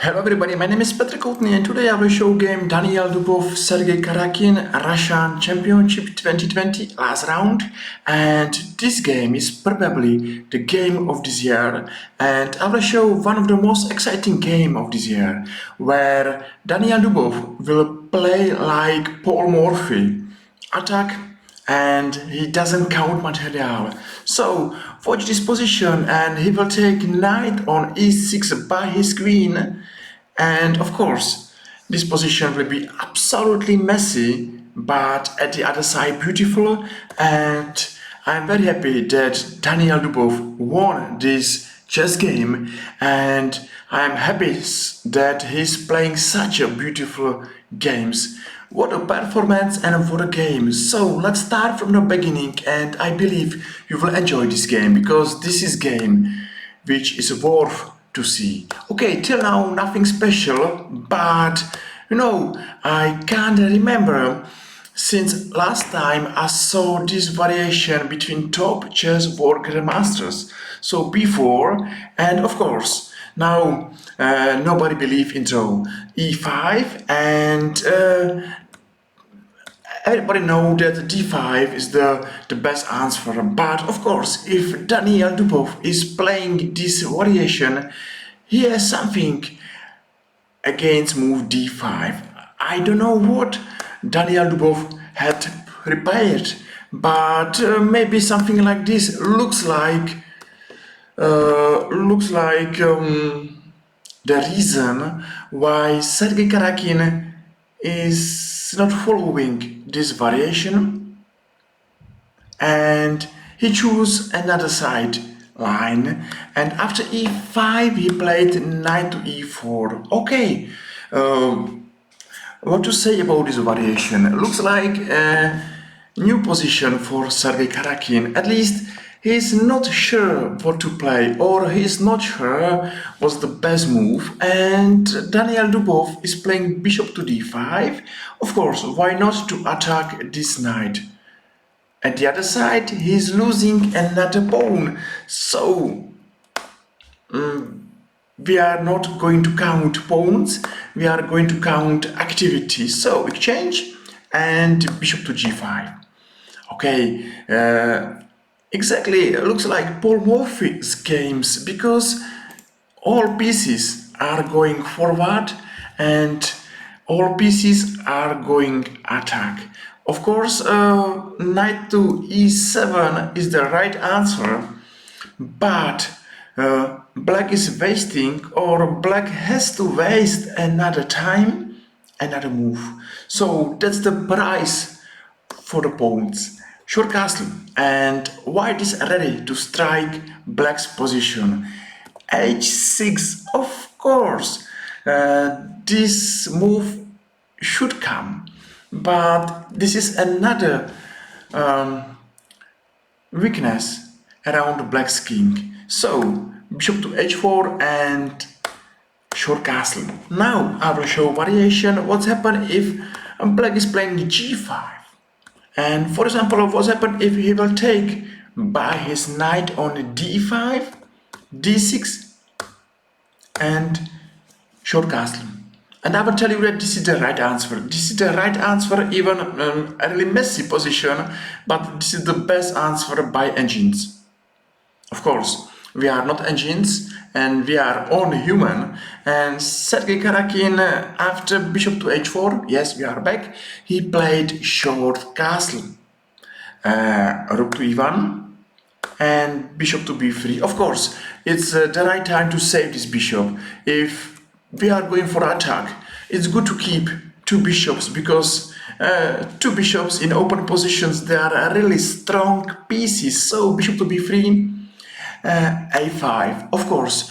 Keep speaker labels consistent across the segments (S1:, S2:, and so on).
S1: Hello everybody, my name is Petr Koutny and today I will show game Daniel Dubov, Sergei Karjakin, Russian Championship 2020 last round, and this game is probably the game of this year, and I will show one of the most exciting game of this year where Daniel Dubov will play like Paul Morphy, attack and he doesn't count material. So watch this position and he will take knight on e6 by his queen, and of course this position will be absolutely messy but at the other side beautiful, and I'm very happy that Daniel Dubov won this chess game, and I'm happy that he's playing such a beautiful games. What a performance and what a game. So let's start from the beginning, and I believe you will enjoy this game because this is game which is worth to see. Okay, till now nothing special, but I can't remember since last time I saw this variation between top chess world grandmasters. So before, and of course now nobody believe in draw e5, and everybody know that d5 is the best answer. But of course, if Daniel Dubov is playing this variation, he has something against move d5. I don't know what Daniel Dubov had prepared, but maybe something like this looks like the reason why Sergei Karjakin is not following this variation, and he chose another side line, and after e5 he played knight to e4. Okay, what to say about this variation? Looks like a new position for Sergei Karjakin. At least he's not sure what to play, or he's not sure what's the best move, and Daniel Dubov is playing bishop to d5. Of course, why not to attack this knight? At the other side, he's losing another pawn, so we are not going to count pawns, we are going to count activity. So exchange and bishop to g5. Okay, exactly, looks like Paul Morphy's games, because all pieces are going forward and all pieces are going attack. Of course, knight to e7 is the right answer, but black is wasting, or black has to waste another time, another move. So that's the price for the pawns. Short castle, and white is ready to strike black's position. h6, of course, this move should come, but this is another weakness around black's king. So bishop to h4 and short castle. Now I will show variation what's happened if black is playing g5. And for example, what's happened if he will take by his knight on d5, d6 and short castle. And I will tell you that this is the right answer. This is the right answer, even a really messy position, but this is the best answer by engines. Of course, we are not engines and we are only human. And Sergei Karjakin, after bishop to h4, yes, we are back, he played short castle. Rook to e1 and bishop to b3. Of course, it's the right time to save this bishop. If we are going for attack, it's good to keep two bishops, because two bishops in open positions, they are really strong pieces. So bishop to b3, a5. Of course,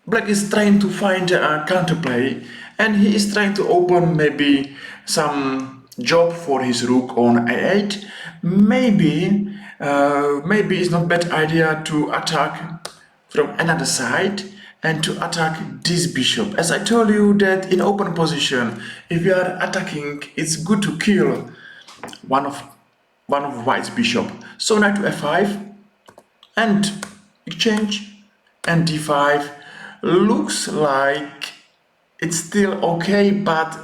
S1: black is trying to find a counterplay, and he is trying to open maybe some job for his rook on a8. Maybe it's not bad idea to attack from another side and to attack this bishop. As I told you that in open position, if you are attacking, it's good to kill one of white's bishop. So knight to f5 and exchange and d5. looks like it's still okay, but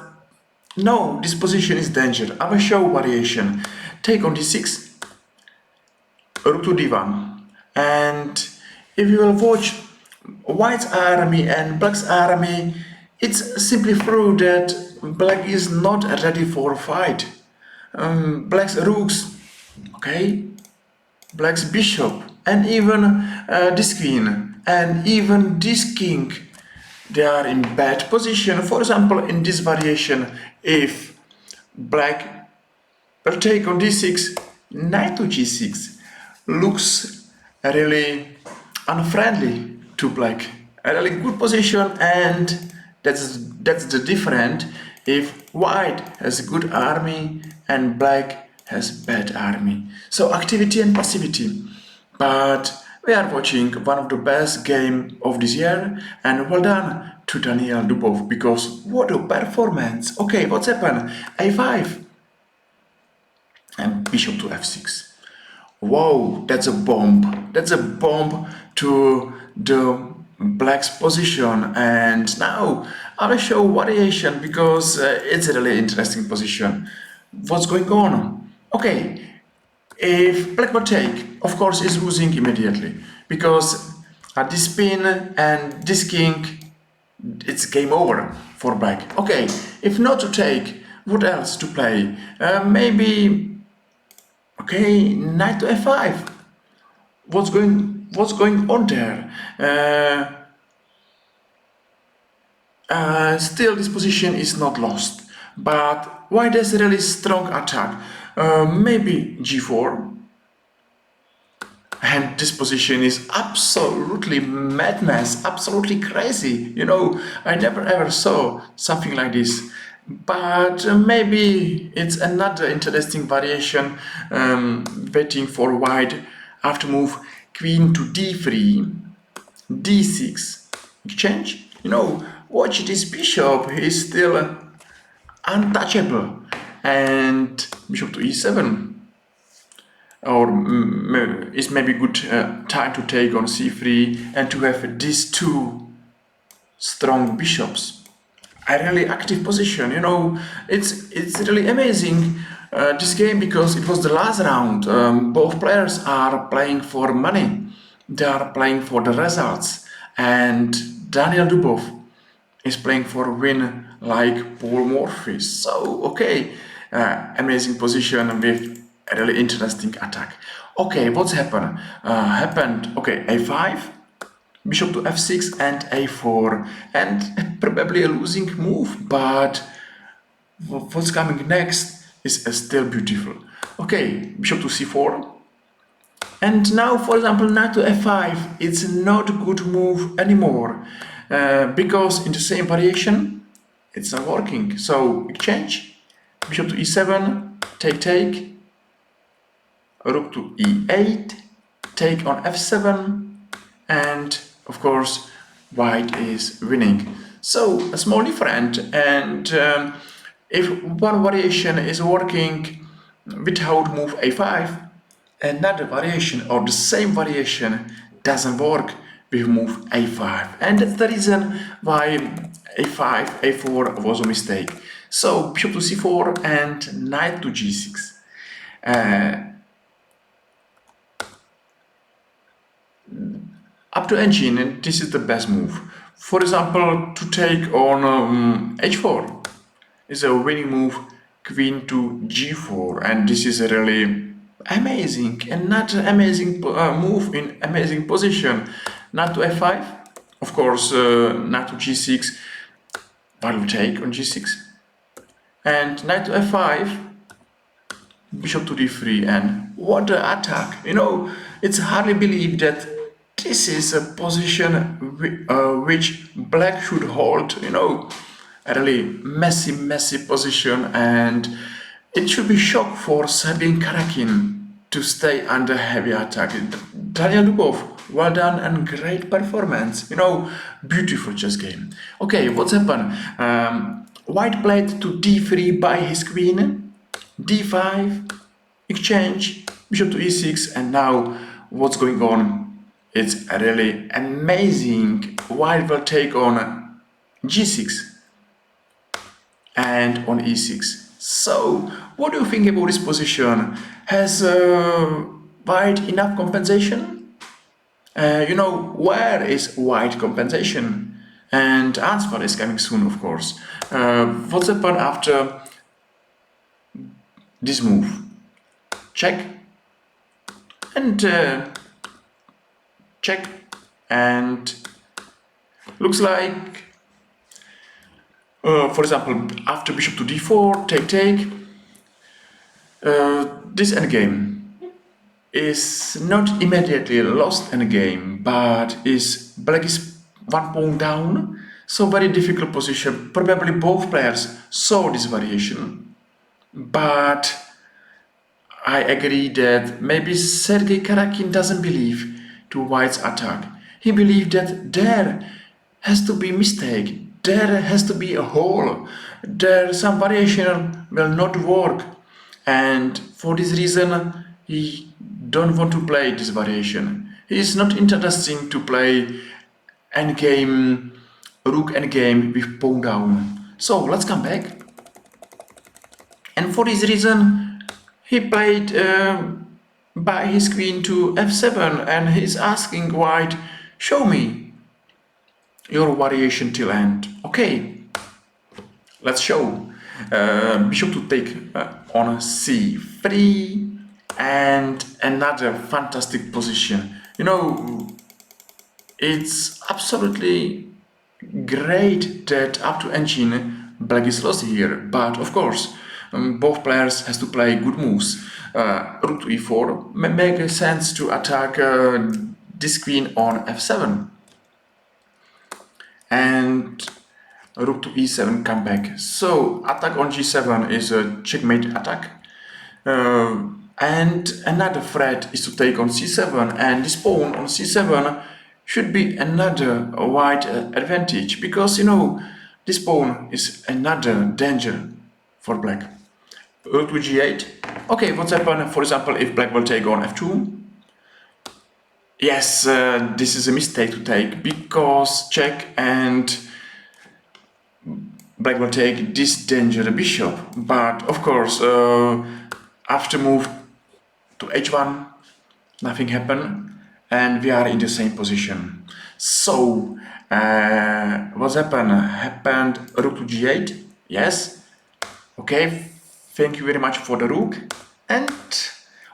S1: no, this position is danger. I will show variation. Take on d6, rook to d1, and if you will watch white's army and black's army, it's simply true that black is not ready for a fight. Black's rooks, okay, black's bishop, and even this queen, and even this king, they are in bad position. For example, in this variation, if black will take on d6, knight to g6 looks really unfriendly to black. A really good position, and that's the difference if white has a good army and black has bad army. So activity and passivity. But we are watching one of the best game of this year, and well done to Daniel Dubov, because what a performance. Okay, what's happened? a5 and bishop to f6. Wow, that's a bomb. That's a bomb to the black's position. And now I will show variation, because it's a really interesting position. What's going on? Okay, if black will take, of course, is losing immediately, because at this spin and this king, it's game over for black. Okay, if not to take, what else to play? Maybe, okay, knight to f5. What's going on there? Still, this position is not lost, but white has a really strong attack. Maybe g4, and this position is absolutely madness, absolutely crazy. You know, I never ever saw something like this. But maybe it's another interesting variation waiting for white. After move queen to d3, d6, exchange. You know, watch this bishop, he's still untouchable. And bishop to e7, or it's maybe good time to take on c3 and to have these two strong bishops. A really active position, you know. It's really amazing this game, because it was the last round. Both players are playing for money, they are playing for the results, and Daniel Dubov is playing for a win like Paul Murphy. So okay, amazing position with a really interesting attack. Okay, what's happened? Okay, a5, bishop to f6 and a4, and probably a losing move, but what's coming next is still beautiful. Okay, bishop to c4, and now, for example, knight to f5, it's not a good move anymore, because in the same variation it's not working. So exchange, bishop to e7, take, rook to e8, take on f7, and of course white is winning. So a small difference, and if one variation is working without move a5, another variation or the same variation doesn't work with move a5, and that's the reason why a5, a4 was a mistake. So bishop to c4 and knight to g6. Up to engine, and this is the best move. For example, to take on h4 is a winning move, queen to g4, and this is a really amazing, and not an amazing move in amazing position. Knight to f5, of course, knight to g6, value take on g6, and knight to f5, bishop to d3, and what an attack! You know, it's hardly believed that this is a position which black should hold. You know, a really messy position, and it should be shock for Sergei Karjakin to stay under heavy attack. Daniel Dubov, well done and great performance. You know, beautiful chess game. Okay, what's happened? White played to d3 by his queen, d5, exchange, bishop to e6, and now what's going on? It's a really amazing white will take on g6 and on e6. So, what do you think about this position? Has white enough compensation? Where is white compensation? And answer is coming soon, of course. What's happened after this move? Check and check, and looks like, for example, after bishop to d4, take, this endgame is not immediately lost endgame, but black is one pawn down, so very difficult position. Probably both players saw this variation, but I agree that maybe Sergei Karjakin doesn't believe to White's attack. He believed that there has to be mistake, there has to be a hole, there some variation will not work, and for this reason he don't want to play this variation. He is not interested to play endgame, rook endgame with pawn down. So let's come back. And for this reason, he played by his queen to f7, and he's asking white, show me your variation till end. Okay, let's show. Bishop to take on c3, and another fantastic position. It's absolutely great that up to engine black is lost here, but of course both players has to play good moves. Rook to e4 may make sense to attack this queen on f7, and rook to e7 come back. So attack on g7 is a checkmate attack, and another threat is to take on c7, and this pawn on c7 should be another white advantage, because this pawn is another danger for black. Rook to g8. Okay, what's happened, for example, if black will take on f2? Yes, this is a mistake to take, because check, and black will take this danger, the bishop. But of course, after move to h1, nothing happened, and we are in the same position. So what's happened? Happened rook to g8. Yes. Okay. Thank you very much for the rook. And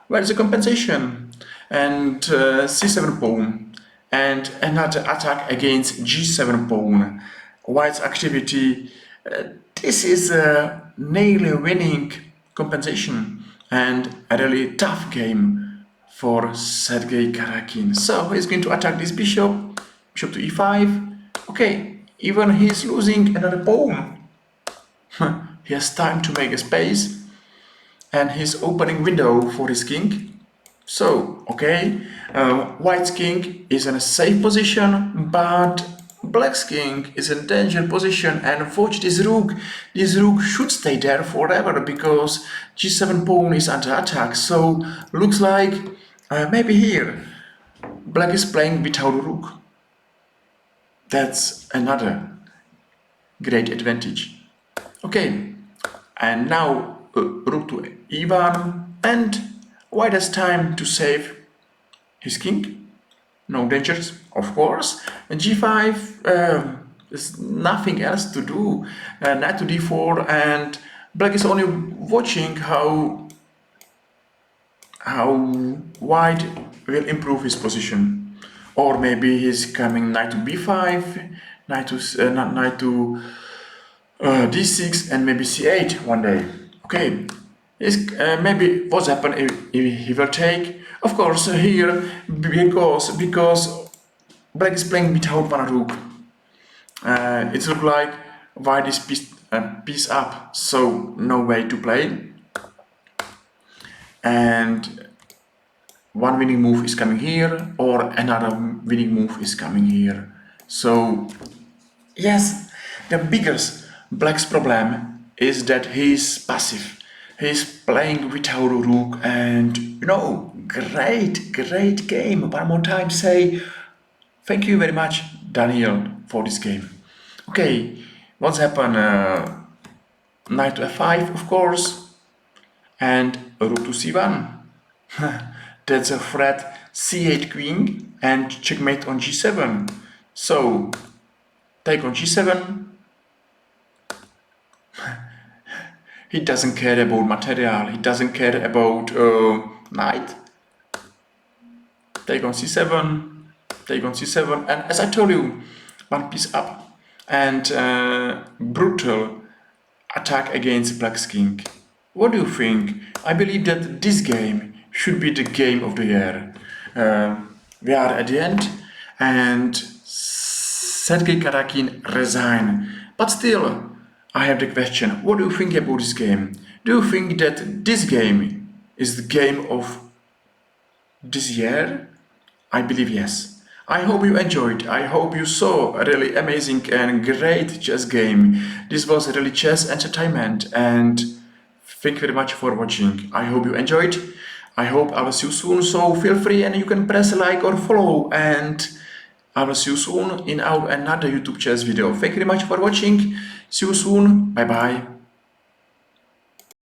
S1: where's the compensation? And c7 pawn, and another attack against g7 pawn. White's activity. This is a nearly winning compensation, and a really tough game for Sergei Karjakin. So he's going to attack this bishop to e5. Okay, even he's losing another pawn. He has time to make a space, and he's opening window for his king. So, okay, white's king is in a safe position, but black's king is in danger position, and watch this rook. This rook should stay there forever, because g7 pawn is under attack. So, looks like maybe here black is playing without a rook. That's another great advantage. Okay, and now rook to e1, and white has time to save his king. No dangers, of course. And g5, there's nothing else to do. Knight to d4, and black is only watching how white will improve his position. Or maybe he's coming knight to b5, knight to d6, and maybe c8 one day. Okay, maybe what's happened if he will take. Of course, here because black is playing without one rook. It looks like white is piece up, so no way to play. And one winning move is coming here, or another winning move is coming here. So yes, the biggest black's problem is that he is passive. He's playing without a rook, and great game. One more time, say thank you very much, Daniel, for this game. Okay, what's happened? Knight to f5, of course, and rook to c1. That's a threat, c8 queen, and checkmate on g7. So, take on g7. He doesn't care about material, he doesn't care about knight. Take on c7, take on c7, and as I told you, one piece up, and brutal attack against black's king. What do you think? I believe that this game should be the game of the year. We are at the end, and Sergei Karjakin resigned. But still, I have the question, what do you think about this game? Do you think that this game is the game of this year? I believe yes. I hope you enjoyed. I hope you saw a really amazing and great chess game. This was really chess entertainment, and thank you very much for watching. I hope you enjoyed. I hope I will see you soon, so feel free and you can press like or follow, and I will see you soon in our another YouTube chess video. Thank you very much for watching. See you soon. Bye bye.